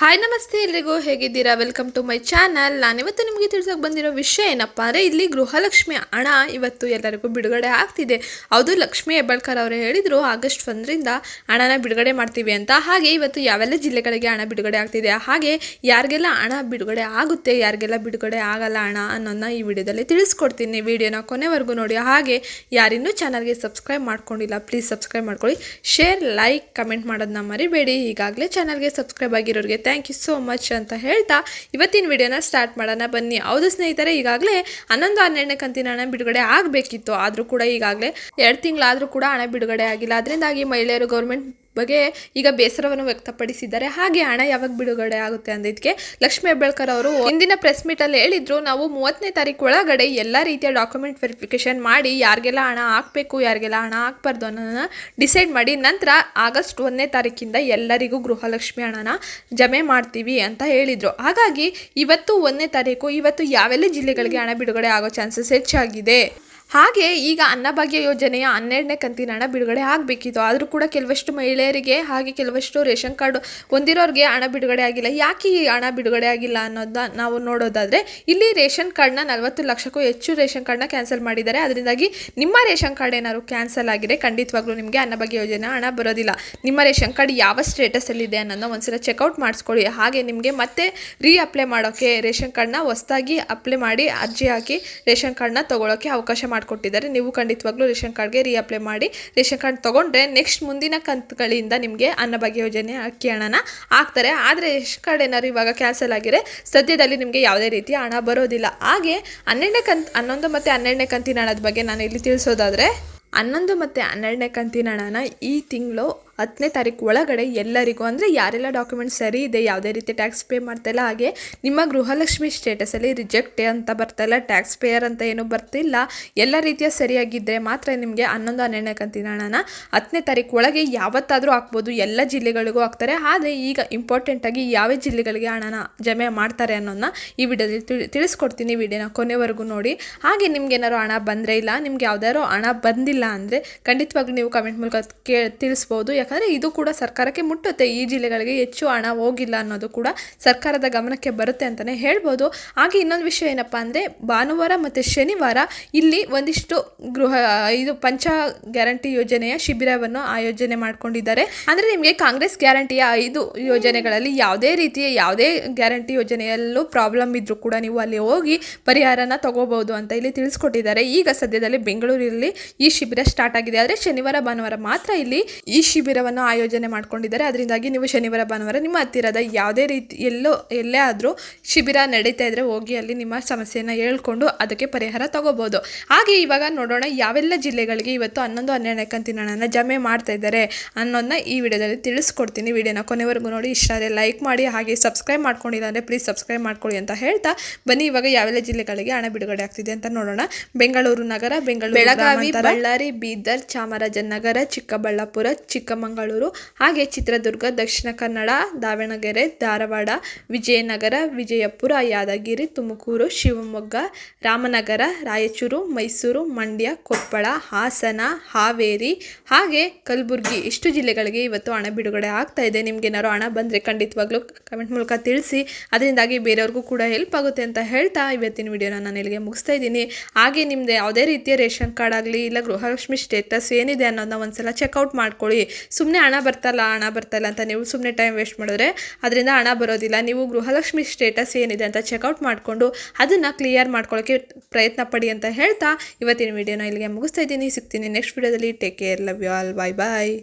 Hi ನಮಸ್ತೆ ಎಲ್ರಿಗೂ ಹೇಗಿದ್ದೀರಾ ವೆಲ್ಕಮ್ ಟು ಮೈ ಚಾನಲ್. ನಾನಿವತ್ತು ನಿಮಗೆ ತಿಳಿಸೋಕೆ ಬಂದಿರೋ ವಿಷಯ ಏನಪ್ಪ ಅಂದರೆ ಇಲ್ಲಿ ಗೃಹಲಕ್ಷ್ಮಿ ಹಣ ಇವತ್ತು ಎಲ್ಲರಿಗೂ ಬಿಡುಗಡೆ ಆಗ್ತಿದೆ. ಹೌದು, ಲಕ್ಷ್ಮೀ ಹೆಬ್ಬಾಳ್ಕರ್ ಅವರು ಹೇಳಿದರು August 1ರಿಂದ ಹಣನ ಬಿಡುಗಡೆ ಮಾಡ್ತೀವಿ ಅಂತ. ಹಾಗೆ ಇವತ್ತು ಯಾವೆಲ್ಲ ಜಿಲ್ಲೆಗಳಿಗೆ ಹಣ ಬಿಡುಗಡೆ ಆಗ್ತಿದೆ, ಹಾಗೆ ಯಾರಿಗೆಲ್ಲ ಹಣ ಬಿಡುಗಡೆ ಆಗುತ್ತೆ, ಯಾರಿಗೆಲ್ಲ ಬಿಡುಗಡೆ ಆಗಲ್ಲ ಹಣ ಅನ್ನೋದನ್ನ ಈ ವಿಡಿಯೋದಲ್ಲಿ ತಿಳಿಸ್ಕೊಡ್ತೀನಿ. ವಿಡಿಯೋನ ಕೊನೆವರೆಗೂ ನೋಡಿ. ಹಾಗೆ ಯಾರಿನ್ನೂ ಚಾನಲ್ಗೆ ಸಬ್ಸ್ಕ್ರೈಬ್ ಮಾಡ್ಕೊಂಡಿಲ್ಲ ಪ್ಲೀಸ್ ಸಬ್ಸ್ಕ್ರೈಬ್ ಮಾಡ್ಕೊಳ್ಳಿ. ಶೇರ್, ಲೈಕ್, ಕಮೆಂಟ್ ಮಾಡೋದನ್ನ ಮರಿಬೇಡಿ. ಈಗಾಗಲೇ ಚಾನಲ್ಗೆ ಸಬ್ಸ್ಕ್ರೈಬ್ ಆಗಿರೋರಿಗೆ ಥ್ಯಾಂಕ್ ಯು ಸೋ ಮಚ್ ಅಂತ ಹೇಳ್ತಾ ಇವತ್ತಿನ ವಿಡಿಯೋನ ಸ್ಟಾರ್ಟ್ ಮಾಡೋಣ ಬನ್ನಿ. ಹೌದು ಸ್ನೇಹಿತರೆ, ಈಗಾಗಲೇ 11-12ನೇ ಕಂತಿನ ಹಣ ಬಿಡುಗಡೆ ಆಗಬೇಕಿತ್ತು. ಆದರೂ ಕೂಡ ಈಗಾಗಲೇ 2 ತಿಂಗಳಾದರೂ ಕೂಡ ಹಣ ಬಿಡುಗಡೆ ಆಗಿಲ್ಲ. ಅದರಿಂದಾಗಿ ಮಹಿಳೆಯರು ಗೌರ್ಮೆಂಟ್ ಬಗ್ಗೆ ಈಗ ಬೇಸರವನ್ನು ವ್ಯಕ್ತಪಡಿಸಿದ್ದಾರೆ. ಹಾಗೆ ಹಣ ಯಾವಾಗ ಬಿಡುಗಡೆ ಆಗುತ್ತೆ ಅಂದಿದ್ದಕ್ಕೆ ಲಕ್ಷ್ಮೀ ಹೆಬ್ಬಾಳ್ಕರ್ ಅವರು ಇಂದಿನ ಪ್ರೆಸ್ ಮೀಟಲ್ಲಿ ಹೇಳಿದ್ರು, ನಾವು 30ನೇ ತಾರೀಕು ಒಳಗಡೆ ಎಲ್ಲ ರೀತಿಯ ಡಾಕ್ಯುಮೆಂಟ್ ವೆರಿಫಿಕೇಶನ್ ಮಾಡಿ ಯಾರಿಗೆಲ್ಲ ಹಣ ಹಾಕಬೇಕು, ಯಾರಿಗೆಲ್ಲ ಹಣ ಹಾಕಬಾರ್ದು ಅನ್ನೋದನ್ನ ಡಿಸೈಡ್ ಮಾಡಿ ನಂತರ August 1ನೇ ತಾರೀಕಿಂದ ಎಲ್ಲರಿಗೂ ಗೃಹಲಕ್ಷ್ಮಿ ಹಣನ ಜಮೆ ಮಾಡ್ತೀವಿ ಅಂತ ಹೇಳಿದರು. ಹಾಗಾಗಿ ಇವತ್ತು 1ನೇ ತಾರೀಕು, ಇವತ್ತು ಯಾವೆಲ್ಲ ಜಿಲ್ಲೆಗಳಿಗೆ ಹಣ ಬಿಡುಗಡೆ ಆಗೋ ಚಾನ್ಸಸ್ ಹೆಚ್ಚಾಗಿದೆ. ಹಾಗೆ ಈಗ ಅನ್ನಭಾಗ್ಯ ಯೋಜನೆಯ 12ನೇ ಕಂತಿನ ಹಣ ಬಿಡುಗಡೆ ಆಗಬೇಕಿತ್ತು. ಆದರೂ ಕೂಡ ಕೆಲವಷ್ಟು ಮಹಿಳೆಯರಿಗೆ ಹಾಗೆ ಕೆಲವಷ್ಟು ರೇಷನ್ ಕಾರ್ಡ್ ಹೊಂದಿರೋರಿಗೆ ಹಣ ಬಿಡುಗಡೆ ಆಗಿಲ್ಲ. ಯಾಕೆ ಈ ಹಣ ಬಿಡುಗಡೆ ಆಗಿಲ್ಲ ಅನ್ನೋದನ್ನ ನಾವು ನೋಡೋದಾದರೆ, ಇಲ್ಲಿ ರೇಷನ್ ಕಾರ್ಡ್ನ 40 ಲಕ್ಷಕ್ಕೂ ಹೆಚ್ಚು ರೇಷನ್ ಕಾರ್ಡ್ನ ಕ್ಯಾನ್ಸಲ್ ಮಾಡಿದ್ದಾರೆ. ಅದರಿಂದಾಗಿ ನಿಮ್ಮ ರೇಷನ್ ಕಾರ್ಡ್ ಏನಾದ್ರು ಕ್ಯಾನ್ಸಲ್ ಆಗಿದೆ ಖಂಡಿತವಾಗ್ಲೂ ನಿಮಗೆ ಅನ್ನಭಾಗ್ಯ ಯೋಜನೆ ಹಣ ಬರೋದಿಲ್ಲ. ನಿಮ್ಮ ರೇಷನ್ ಕಾರ್ಡ್ ಯಾವ ಸ್ಟೇಟಸಲ್ಲಿದೆ ಅನ್ನೋದನ್ನ ಒಂದ್ಸಲ ಚೆಕ್ಔಟ್ ಮಾಡಿಸ್ಕೊಳ್ಳಿ. ಹಾಗೆ ನಿಮಗೆ ಮತ್ತೆ ಅಪ್ಲೈ ಮಾಡೋಕ್ಕೆ ರೇಷನ್ ಕಾರ್ಡ್ನ ಹೊಸದಾಗಿ ಅಪ್ಲೈ ಮಾಡಿ ಅರ್ಜಿ ಹಾಕಿ ರೇಷನ್ ಕಾರ್ಡ್ನ ತೊಗೊಳೋಕ್ಕೆ ಅವಕಾಶ ಕೊಟ್ಟಿದ್ದಾರೆ. ನೀವು ಖಂಡಿತವಾಗ್ಲೂ ರೇಷನ್ ಕಾರ್ಡ್ಗೆ ಅಪ್ಲೈ ಮಾಡಿ ರೇಷನ್ ಕಾರ್ಡ್ ತಗೊಂಡ್ರೆ ನೆಕ್ಸ್ಟ್ ಮುಂದಿನ ಕಂತುಗಳಿಂದ ನಿಮಗೆ ಅನ್ನಭಾಗ್ಯ ಯೋಜನೆ ಅಕ್ಕಿ ಹಣನ ಹಾಕ್ತಾರೆ. ಆದರೆ ರೇಷನ್ ಕಾರ್ಡ್ ಏನಾದ್ರು ಇವಾಗ ಕ್ಯಾನ್ಸಲ್ ಆಗಿದ್ರೆ ಸದ್ಯದಲ್ಲಿ ನಿಮಗೆ ಯಾವುದೇ ರೀತಿಯ ಹಣ ಬರೋದಿಲ್ಲ. ಹಾಗೆ 11 ಮತ್ತು 12ನೇ ಕಂತಿನ ಹಣದ ಬಗ್ಗೆ ನಾನು ಇಲ್ಲಿ ತಿಳಿಸೋದಾದರೆ, 11 ಮತ್ತು 12ನೇ ಕಂತಿನ ಹಣನ ಈ ತಿಂಗಳು 10ನೇ ತಾರೀಕು ಒಳಗಡೆ ಎಲ್ಲರಿಗೂ, ಅಂದರೆ ಯಾರೆಲ್ಲ ಡಾಕ್ಯುಮೆಂಟ್ಸ್ ಸರಿ ಇದೆ, ಯಾವುದೇ ರೀತಿ ಟ್ಯಾಕ್ಸ್ ಪೇ ಮಾಡ್ತಾಯಿಲ್ಲ, ಹಾಗೆ ನಿಮ್ಮ ಗೃಹಲಕ್ಷ್ಮಿ ಸ್ಟೇಟಸಲ್ಲಿ ರಿಜೆಕ್ಟ್ ಅಂತ ಬರ್ತಾಯಿಲ್ಲ, ಟ್ಯಾಕ್ಸ್ ಪೇಯರ್ ಅಂತ ಏನೂ ಬರ್ತಿಲ್ಲ, ಎಲ್ಲ ರೀತಿಯ ಸರಿಯಾಗಿದ್ದರೆ ಮಾತ್ರ ನಿಮಗೆ 11-12ನೇ ಕಂತಿನ ಹಣನ 10ನೇ ತಾರೀಕು ಒಳಗೆ ಯಾವತ್ತಾದರೂ ಹಾಕ್ಬೋದು. ಎಲ್ಲ ಜಿಲ್ಲೆಗಳಿಗೂ ಹಾಕ್ತಾರೆ. ಆದರೆ ಈಗ ಇಂಪಾರ್ಟೆಂಟಾಗಿ ಯಾವ ಜಿಲ್ಲೆಗಳಿಗೆ ಹಣನ ಜಮೆ ಮಾಡ್ತಾರೆ ಅನ್ನೋದನ್ನ ಈ ವಿಡಿಯೋದಲ್ಲಿ ತಿಳಿಸ್ಕೊಡ್ತೀನಿ. ವಿಡಿಯೋನ ಕೊನೆವರೆಗೂ ನೋಡಿ. ಹಾಗೆ ನಿಮ್ಗೆ ಏನಾದ್ರು ಹಣ ಬಂದರೆ ಇಲ್ಲ, ನಿಮ್ಗೆ ಯಾವ್ದಾದ್ರು ಹಣ ಬಂದಿಲ್ಲ ಅಂದರೆ ಖಂಡಿತವಾಗ್ಲೂ ನೀವು ಕಮೆಂಟ್ ಮೂಲಕ ತಿಳಿಸ್ಬೋದು. ಯಾಕಂದರೆ ಇದು ಕೂಡ ಸರ್ಕಾರಕ್ಕೆ ಮುಟ್ಟುತ್ತೆ. ಈ ಜಿಲ್ಲೆಗಳಿಗೆ ಹೆಚ್ಚು ಹಣ ಹೋಗಿಲ್ಲ ಅನ್ನೋದು ಕೂಡ ಸರ್ಕಾರದ ಗಮನಕ್ಕೆ ಬರುತ್ತೆ ಅಂತಲೇ ಹೇಳ್ಬೋದು. ಹಾಗೆ ಇನ್ನೊಂದು ವಿಷಯ ಏನಪ್ಪ ಅಂದರೆ, ಭಾನುವಾರ ಮತ್ತು ಶನಿವಾರ ಇಲ್ಲಿ ಒಂದಿಷ್ಟು ಪಂಚ ಗ್ಯಾರಂಟಿ ಯೋಜನೆಯ ಶಿಬಿರವನ್ನು ಆಯೋಜನೆ ಮಾಡ್ಕೊಂಡಿದ್ದಾರೆ. ಅಂದರೆ ನಿಮಗೆ ಕಾಂಗ್ರೆಸ್ ಗ್ಯಾರಂಟಿಯ 5 ಯೋಜನೆಗಳಲ್ಲಿ ಯಾವುದೇ ಗ್ಯಾರಂಟಿ ಯೋಜನೆಯಲ್ಲೂ ಪ್ರಾಬ್ಲಮ್ ಇದ್ರೂ ಕೂಡ ನೀವು ಅಲ್ಲಿ ಹೋಗಿ ಪರಿಹಾರನ ತಗೋಬಹುದು ಅಂತ ಇಲ್ಲಿ ತಿಳಿಸ್ಕೊಟ್ಟಿದ್ದಾರೆ. ಈಗ ಸದ್ಯದಲ್ಲಿ ಬೆಂಗಳೂರಲ್ಲಿ ಈ ಶಿಬಿರ ಸ್ಟಾರ್ಟ್ ಆಗಿದೆ. ಆದರೆ ಶನಿವಾರ ಭಾನುವಾರ ಮಾತ್ರ ಇಲ್ಲಿ ಈ ಶಿಬಿರವನ್ನು ಆಯೋಜನೆ ಮಾಡ್ಕೊಂಡಿದ್ದಾರೆ. ಅದರಿಂದಾಗಿ ನೀವು ಶನಿವಾರ ಭಾನುವಾರ ನಿಮ್ಮ ಹತ್ತಿರದ ಯಾವುದೇ ರೀತಿ ಎಲ್ಲೇ ಆದರೂ ಶಿಬಿರ ನಡೀತಾ ಇದ್ದರೆ ಹೋಗಿ ಅಲ್ಲಿ ನಿಮ್ಮ ಸಮಸ್ಯೆಯನ್ನು ಹೇಳ್ಕೊಂಡು ಅದಕ್ಕೆ ಪರಿಹಾರ ತಗೋಬಹುದು. ಹಾಗೆ ಇವಾಗ ನೋಡೋಣ ಯಾವೆಲ್ಲ ಜಿಲ್ಲೆಗಳಿಗೆ ಇವತ್ತು 11-12ನೇ ಕಂತಿನ ಹಣನ ಜಮೆ ಮಾಡ್ತಾ ಇದ್ದಾರೆ ಅನ್ನೋದನ್ನ ಈ ವಿಡಿಯೋದಲ್ಲಿ ತಿಳಿಸ್ಕೊಡ್ತೀನಿ. ವಿಡಿಯೋನ ಕೊನೆವರೆಗೂ ನೋಡಿ. ಇಷ್ಟ ಆದರೆ ಲೈಕ್ ಮಾಡಿ, ಹಾಗೆ ಸಬ್ಸ್ಕ್ರೈಬ್ ಮಾಡ್ಕೊಂಡಿಲ್ಲ ಅಂದರೆ ಪ್ಲೀಸ್ ಸಬ್ಸ್ಕ್ರೈಬ್ ಮಾಡ್ಕೊಳ್ಳಿ ಅಂತ ಹೇಳ್ತಾ ಬನ್ನಿ ಇವಾಗ ಯಾವೆಲ್ಲ ಜಿಲ್ಲೆಗಳಿಗೆ ಹಣ ಬಿಡುಗಡೆ ಆಗ್ತಿದೆ ಅಂತ ನೋಡೋಣ. ಬೆಂಗಳೂರು ನಗರ, ಬೆಳಗಾವಿ, ಬಳ್ಳಾರಿ, ಬೀದರ್, ಚಾಮರಾಜನಗರ, ಚಿಕ್ಕಬಳ್ಳಾಪುರ, ಚಿಕ್ಕಮಗಳೂರು, ಹಾಗೆ ಚಿತ್ರದುರ್ಗ, ದಕ್ಷಿಣ ಕನ್ನಡ, ದಾವಣಗೆರೆ, ಧಾರವಾಡ, ವಿಜಯನಗರ, ವಿಜಯಪುರ, ಯಾದಗಿರಿ, ತುಮಕೂರು, ಶಿವಮೊಗ್ಗ, ರಾಮನಗರ, ರಾಯಚೂರು, ಮೈಸೂರು, ಮಂಡ್ಯ, ಕೊಪ್ಪಳ, ಹಾಸನ, ಹಾವೇರಿ, ಹಾಗೆ ಕಲಬುರಗಿ ಇಷ್ಟು ಜಿಲ್ಲೆಗಳಿಗೆ ಇವತ್ತು ಹಣ ಬಿಡುಗಡೆ ಆಗ್ತಾ ಇದೆ. ನಿಮ್ಗೇನಾದ್ರು ಹಣ ಬಂದರೆ ಖಂಡಿತವಾಗ್ಲೂ ಕಮೆಂಟ್ ಮೂಲಕ ತಿಳಿಸಿ. ಅದರಿಂದಾಗಿ ಬೇರೆಯವ್ರಿಗೂ ಕೂಡ ಹೆಲ್ಪ್ ಆಗುತ್ತೆ ಅಂತ ಹೇಳ್ತಾ ಇವತ್ತಿನ ವಿಡಿಯೋನ ನಾನು ಇಲ್ಲಿಗೆ ಮುಗಿಸ್ತಾ ಇದ್ದೀನಿ. ಹಾಗೆ ನಿಮ್ಮದು ಯಾವುದೇ ರೀತಿಯ ರೇಷನ್ ಕಾರ್ಡ್ ಆಗಲಿ ಇಲ್ಲ ಗೃಹಲಕ್ಷ್ಮಿ ಸ್ಟೇಟಸ್ ಏನಿದೆ ಅನ್ನೋದನ್ನ ಒಂದ್ಸಲ ಚೆಕ್ಔಟ್ ಮಾಡ್ಕೊಳ್ಳಿ. ಸುಮ್ಮನೆ ಹಣ ಬರ್ತಾಯಿಲ್ಲ ಅಂತ ನೀವು ಸುಮ್ಮನೆ ಟೈಮ್ ವೇಸ್ಟ್ ಮಾಡಿದ್ರೆ ಅದರಿಂದ ಹಣ ಬರೋದಿಲ್ಲ. ನೀವು ಗೃಹಲಕ್ಷ್ಮಿ ಸ್ಟೇಟಸ್ ಏನಿದೆ ಅಂತ ಚೆಕ್ಔಟ್ ಮಾಡಿಕೊಂಡು ಅದನ್ನು ಕ್ಲಿಯರ್ ಮಾಡ್ಕೊಳ್ಳೋಕ್ಕೆ ಪ್ರಯತ್ನ ಪಡಿ ಅಂತ ಹೇಳ್ತಾ ಇವತ್ತಿನ ವಿಡಿಯೋನ ಇಲ್ಲಿಗೆ ಮುಗಿಸ್ತಾ ಇದ್ದೀನಿ. ಸಿಗ್ತೀನಿ ನೆಕ್ಸ್ಟ್ ವಿಡಿಯೋದಲ್ಲಿ. Take care, love you all, bye bye.